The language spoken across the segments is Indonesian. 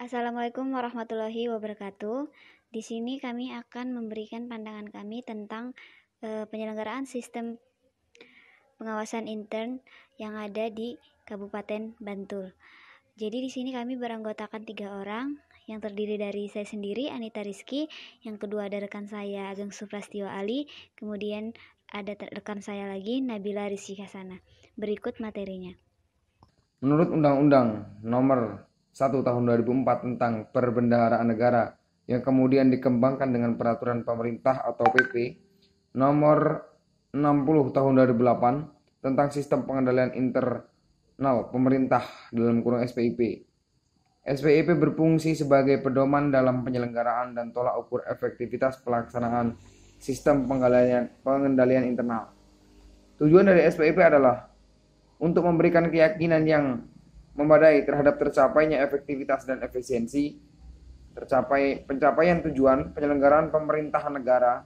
Assalamualaikum warahmatullahi wabarakatuh. Di sini kami akan memberikan pandangan kami tentang penyelenggaraan sistem pengawasan intern yang ada di Kabupaten Bantul. Jadi di sini kami beranggotakan 3 orang, yang terdiri dari saya sendiri, Anita Rizky, yang kedua ada rekan saya, Ageng Suprastio Ali, kemudian ada rekan saya lagi, Nabila Rizky Hasana. Berikut materinya. Menurut Undang-Undang Nomor 1 Tahun 2004 tentang Perbendaharaan Negara yang kemudian dikembangkan dengan Peraturan Pemerintah atau PP Nomor 60 Tahun 2008 tentang Sistem Pengendalian Internal Pemerintah (SPIP). SPIP berfungsi sebagai pedoman dalam penyelenggaraan dan tolak ukur efektivitas pelaksanaan sistem pengendalian internal. Tujuan dari SPIP adalah untuk memberikan keyakinan yang memadai terhadap tercapainya efektivitas dan efisiensi, pencapaian tujuan penyelenggaraan pemerintahan negara,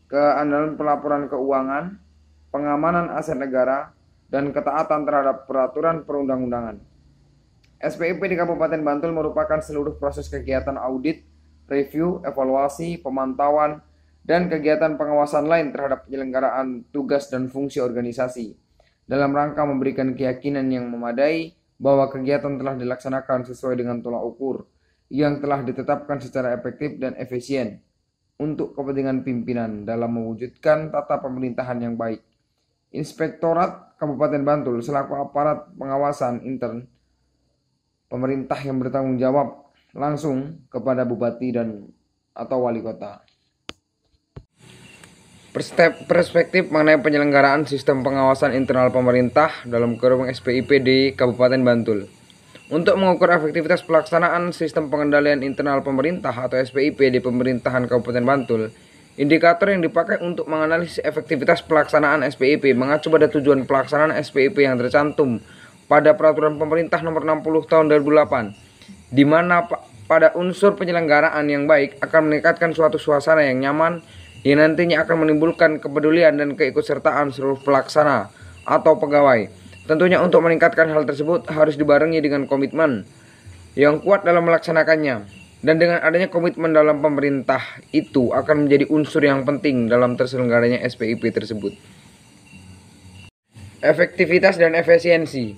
keandalan pelaporan keuangan, pengamanan aset negara, dan ketaatan terhadap peraturan perundang-undangan. SPIP di Kabupaten Bantul merupakan seluruh proses kegiatan audit, review, evaluasi, pemantauan, dan kegiatan pengawasan lain terhadap penyelenggaraan tugas dan fungsi organisasi, dalam rangka memberikan keyakinan yang memadai bahwa kegiatan telah dilaksanakan sesuai dengan tolak ukur yang telah ditetapkan secara efektif dan efisien untuk kepentingan pimpinan dalam mewujudkan tata pemerintahan yang baik. Inspektorat Kabupaten Bantul selaku aparat pengawasan intern pemerintah yang bertanggung jawab langsung kepada bupati dan atau wali kota. Perspektif mengenai penyelenggaraan sistem pengawasan internal pemerintah dalam kurung SPIP di Kabupaten Bantul. Untuk mengukur efektivitas pelaksanaan sistem pengendalian internal pemerintah atau SPIP di pemerintahan Kabupaten Bantul, indikator yang dipakai untuk menganalisis efektivitas pelaksanaan SPIP mengacu pada tujuan pelaksanaan SPIP yang tercantum pada Peraturan Pemerintah Nomor 60 Tahun 2008, di mana pada unsur penyelenggaraan yang baik akan meningkatkan suatu suasana yang nyaman yang nantinya akan menimbulkan kepedulian dan keikutsertaan seluruh pelaksana atau pegawai. Tentunya untuk meningkatkan hal tersebut harus dibarengi dengan komitmen yang kuat dalam melaksanakannya. Dan dengan adanya komitmen dalam pemerintah itu akan menjadi unsur yang penting dalam terselenggaranya SPIP tersebut. Efektivitas dan efisiensi.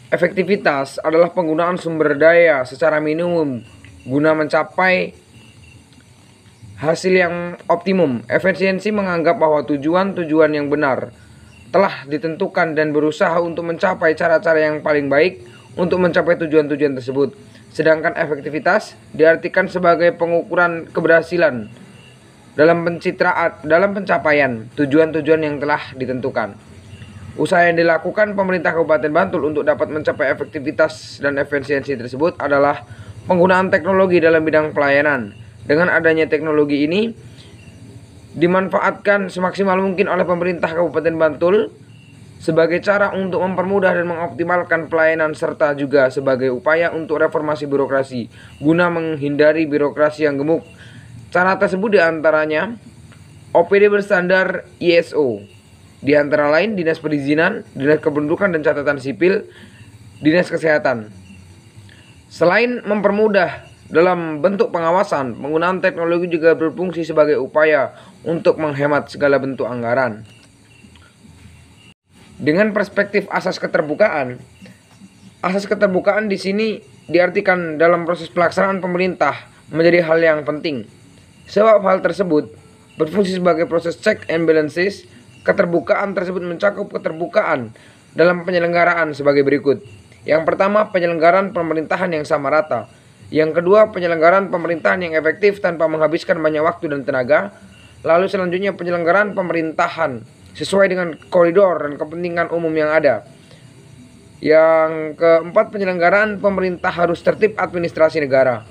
Efektivitas adalah penggunaan sumber daya secara minimum guna mencapai hasil yang optimum. Efisiensi menganggap bahwa tujuan-tujuan yang benar telah ditentukan dan berusaha untuk mencapai cara-cara yang paling baik untuk mencapai tujuan-tujuan tersebut. Sedangkan efektivitas diartikan sebagai pengukuran keberhasilan dalam pencapaian tujuan-tujuan yang telah ditentukan. Usaha yang dilakukan pemerintah Kabupaten Bantul untuk dapat mencapai efektivitas dan efisiensi tersebut adalah penggunaan teknologi dalam bidang pelayanan. Dengan adanya teknologi ini dimanfaatkan semaksimal mungkin oleh pemerintah Kabupaten Bantul sebagai cara untuk mempermudah dan mengoptimalkan pelayanan serta juga sebagai upaya untuk reformasi birokrasi guna menghindari birokrasi yang gemuk. Cara tersebut diantaranya OPD berstandar ISO, di antara lain Dinas Perizinan, Dinas Kependudukan dan Catatan Sipil, Dinas Kesehatan. Selain mempermudah dalam bentuk pengawasan, penggunaan teknologi juga berfungsi sebagai upaya untuk menghemat segala bentuk anggaran. Dengan perspektif asas keterbukaan di sini diartikan dalam proses pelaksanaan pemerintah menjadi hal yang penting. Sebab hal tersebut berfungsi sebagai proses check and balances. Keterbukaan tersebut mencakup keterbukaan dalam penyelenggaraan sebagai berikut. Yang pertama, penyelenggaraan pemerintahan yang sama rata. Yang kedua, penyelenggaraan pemerintahan yang efektif tanpa menghabiskan banyak waktu dan tenaga. Lalu selanjutnya, penyelenggaraan pemerintahan sesuai dengan koridor dan kepentingan umum yang ada. Yang keempat, penyelenggaraan pemerintah harus tertib administrasi negara.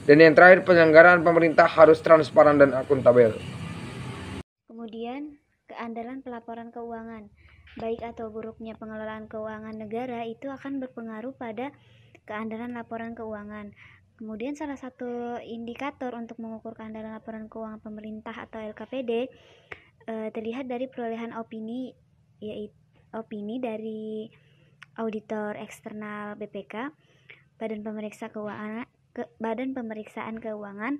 Dan yang terakhir, penyelenggaraan pemerintah harus transparan dan akuntabel. Kemudian, keandalan pelaporan keuangan. Baik atau buruknya pengelolaan keuangan negara itu akan berpengaruh pada keandalan laporan keuangan. Kemudian salah satu indikator untuk mengukur keandalan laporan keuangan pemerintah atau LKPD terlihat dari perolehan opini, yaitu opini dari auditor eksternal BPK, Badan Pemeriksa Keuangan, Badan Pemeriksaan Keuangan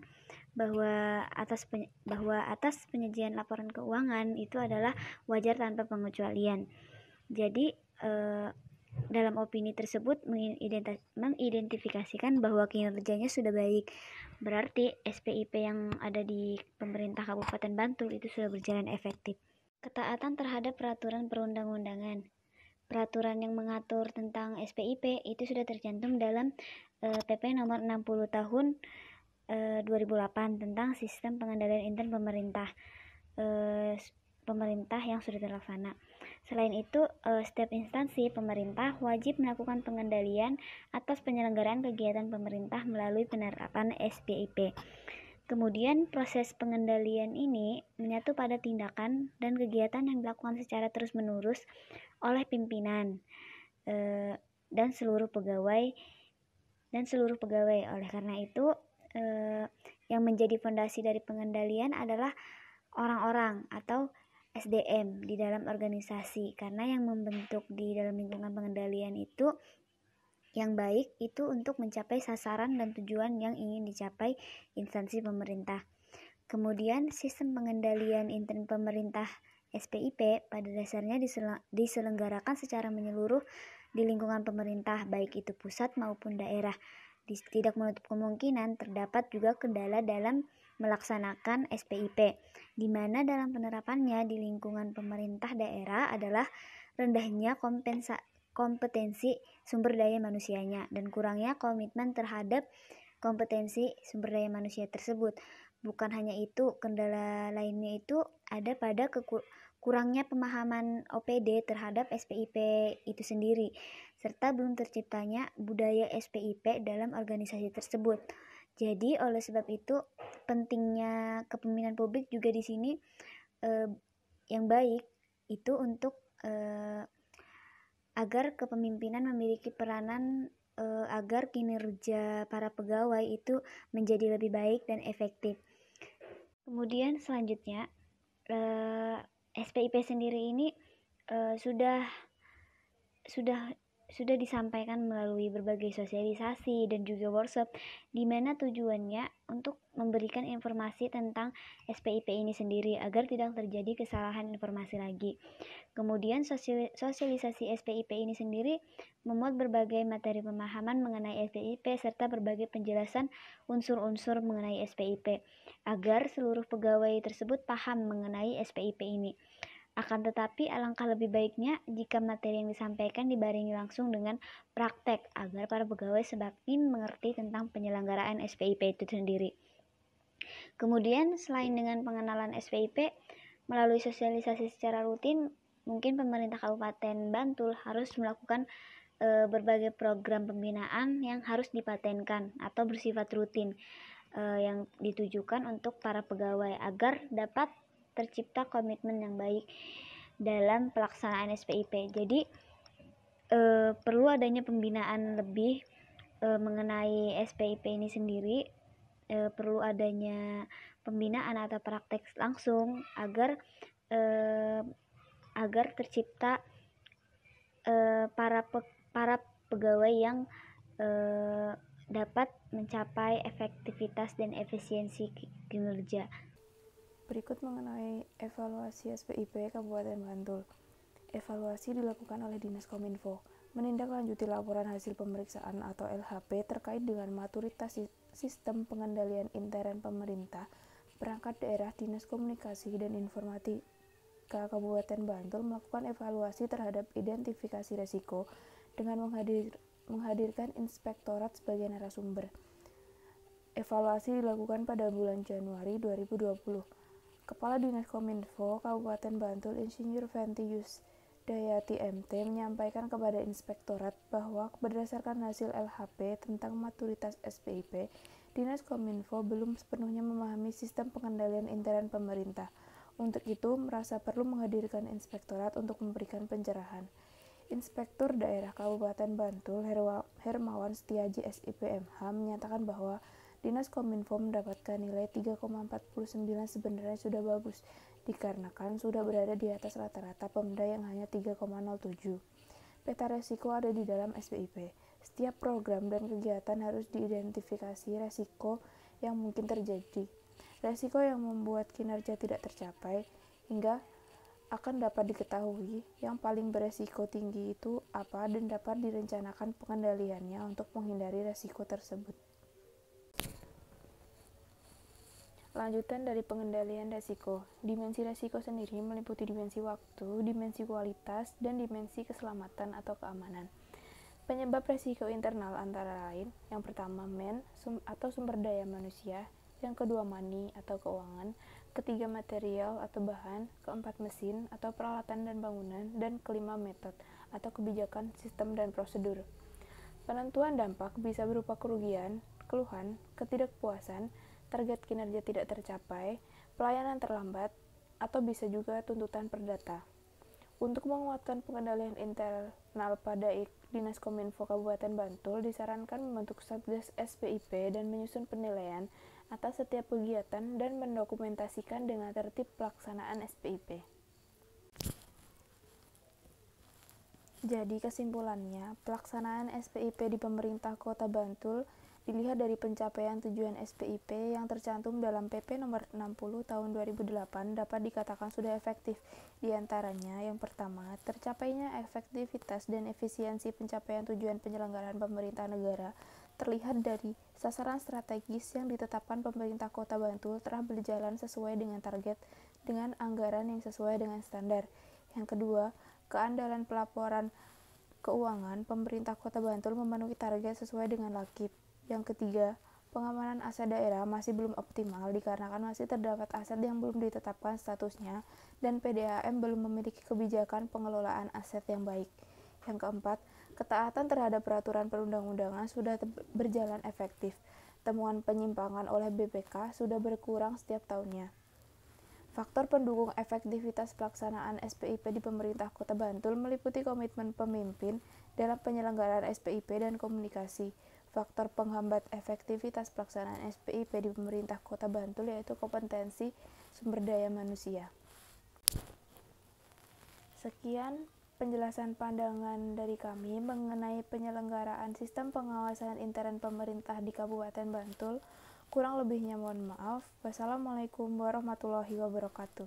bahwa atas penyajian laporan keuangan itu adalah wajar tanpa pengecualian. Jadi dalam opini tersebut mengidentifikasikan bahwa kinerjanya sudah baik. Berarti SPIP yang ada di pemerintah Kabupaten Bantul itu sudah berjalan efektif. Ketaatan terhadap peraturan perundang-undangan. Peraturan yang mengatur tentang SPIP itu sudah tercantum dalam PP nomor 60 tahun 2008 tentang sistem pengendalian intern pemerintah yang sudah terlaksana. Selain itu, setiap instansi pemerintah wajib melakukan pengendalian atas penyelenggaraan kegiatan pemerintah melalui penerapan SPIP. Kemudian proses pengendalian ini menyatu pada tindakan dan kegiatan yang dilakukan secara terus-menerus oleh pimpinan dan seluruh pegawai. Oleh karena itu, yang menjadi fondasi dari pengendalian adalah orang-orang atau SDM di dalam organisasi, karena yang membentuk di dalam lingkungan pengendalian itu yang baik itu untuk mencapai sasaran dan tujuan yang ingin dicapai instansi pemerintah. Kemudian sistem pengendalian intern pemerintah SPIP pada dasarnya diselenggarakan secara menyeluruh di lingkungan pemerintah, baik itu pusat maupun daerah. Tidak menutup kemungkinan terdapat juga kendala dalam melaksanakan SPIP, di mana dalam penerapannya di lingkungan pemerintah daerah adalah rendahnya kompetensi sumber daya manusianya dan kurangnya komitmen terhadap kompetensi sumber daya manusia tersebut. Bukan hanya itu, kendala lainnya itu ada pada kurangnya pemahaman OPD terhadap SPIP itu sendiri, serta belum terciptanya budaya SPIP dalam organisasi tersebut. Jadi oleh sebab itu pentingnya kepemimpinan publik juga di sini yang baik itu untuk agar kepemimpinan memiliki peranan agar kinerja para pegawai itu menjadi lebih baik dan efektif. Kemudian selanjutnya SPIP sendiri ini sudah disampaikan melalui berbagai sosialisasi dan juga workshop, di mana tujuannya untuk memberikan informasi tentang SPIP ini sendiri agar tidak terjadi kesalahan informasi lagi. Kemudian sosialisasi SPIP ini sendiri memuat berbagai materi pemahaman mengenai SPIP serta berbagai penjelasan unsur-unsur mengenai SPIP agar seluruh pegawai tersebut paham mengenai SPIP ini. Akan tetapi alangkah lebih baiknya jika materi yang disampaikan dibarengi langsung dengan praktek agar para pegawai semakin mengerti tentang penyelenggaraan SPIP itu sendiri. Kemudian selain dengan pengenalan SPIP melalui sosialisasi secara rutin, mungkin pemerintah Kabupaten Bantul harus melakukan berbagai program pembinaan yang harus dipatenkan atau bersifat rutin yang ditujukan untuk para pegawai agar dapat tercipta komitmen yang baik dalam pelaksanaan SPIP. Jadi perlu adanya pembinaan lebih mengenai SPIP ini sendiri, perlu adanya pembinaan atau praktek langsung agar tercipta para pegawai yang dapat mencapai efektivitas dan efisiensi kinerja. Berikut mengenai evaluasi SPIP Kabupaten Bantul. Evaluasi dilakukan oleh Dinas Kominfo, menindaklanjuti laporan hasil pemeriksaan atau LHP terkait dengan maturitas sistem pengendalian intern pemerintah, perangkat daerah. Dinas Komunikasi dan Informatika Kabupaten Bantul melakukan evaluasi terhadap identifikasi risiko dengan menghadirkan inspektorat sebagai narasumber. Evaluasi dilakukan pada bulan Januari 2020. Kepala Dinas Kominfo Kabupaten Bantul Insinyur Ventius Dayati MT menyampaikan kepada inspektorat bahwa berdasarkan hasil LHP tentang maturitas SPIP, Dinas Kominfo belum sepenuhnya memahami sistem pengendalian intern pemerintah. Untuk itu, merasa perlu menghadirkan inspektorat untuk memberikan pencerahan. Inspektur Daerah Kabupaten Bantul Hermawan Setiaji SIPMH menyatakan bahwa Dinas Kominfo mendapatkan nilai 3,49 sebenarnya sudah bagus, dikarenakan sudah berada di atas rata-rata Pemda yang hanya 3,07. Peta resiko ada di dalam SPIP. setiap program dan kegiatan harus diidentifikasi resiko yang mungkin terjadi. Resiko yang membuat kinerja tidak tercapai hingga akan dapat diketahui yang paling beresiko tinggi itu apa dan dapat direncanakan pengendaliannya untuk menghindari resiko tersebut. Lanjutan dari pengendalian resiko. Dimensi resiko sendiri meliputi dimensi waktu, dimensi kualitas, dan dimensi keselamatan atau keamanan. Penyebab resiko internal antara lain, yang pertama atau sumber daya manusia, yang kedua money atau keuangan, ketiga material atau bahan, keempat mesin atau peralatan dan bangunan, dan kelima metode atau kebijakan, sistem, dan prosedur. Penentuan dampak bisa berupa kerugian, keluhan, ketidakpuasan, target kinerja tidak tercapai, pelayanan terlambat, atau bisa juga tuntutan perdata. Untuk menguatkan pengendalian internal pada Dinas Kominfo Kabupaten Bantul, disarankan membentuk Satgas SPIP dan menyusun penilaian atas setiap kegiatan dan mendokumentasikan dengan tertib pelaksanaan SPIP. Jadi kesimpulannya, pelaksanaan SPIP di pemerintah Kota Bantul dilihat dari pencapaian tujuan SPIP yang tercantum dalam PP nomor 60 tahun 2008 dapat dikatakan sudah efektif. Di antaranya, yang pertama, tercapainya efektivitas dan efisiensi pencapaian tujuan penyelenggaraan pemerintah negara terlihat dari sasaran strategis yang ditetapkan pemerintah Kota Bantul telah berjalan sesuai dengan target dengan anggaran yang sesuai dengan standar. Yang kedua, keandalan pelaporan keuangan pemerintah Kota Bantul memenuhi target sesuai dengan lakib. Yang ketiga, pengamanan aset daerah masih belum optimal dikarenakan masih terdapat aset yang belum ditetapkan statusnya dan PDAM belum memiliki kebijakan pengelolaan aset yang baik. Yang keempat, ketaatan terhadap peraturan perundang-undangan sudah berjalan efektif. Temuan penyimpangan oleh BPK sudah berkurang setiap tahunnya. Faktor pendukung efektivitas pelaksanaan SPIP di pemerintah Kota Bantul meliputi komitmen pemimpin dalam penyelenggaraan SPIP dan komunikasi. Faktor penghambat efektivitas pelaksanaan SPIP di pemerintah Kota Bantul yaitu kompetensi sumber daya manusia. Sekian penjelasan pandangan dari kami mengenai penyelenggaraan sistem pengawasan intern pemerintah di Kabupaten Bantul. Kurang lebihnya mohon maaf. Wassalamualaikum warahmatullahi wabarakatuh.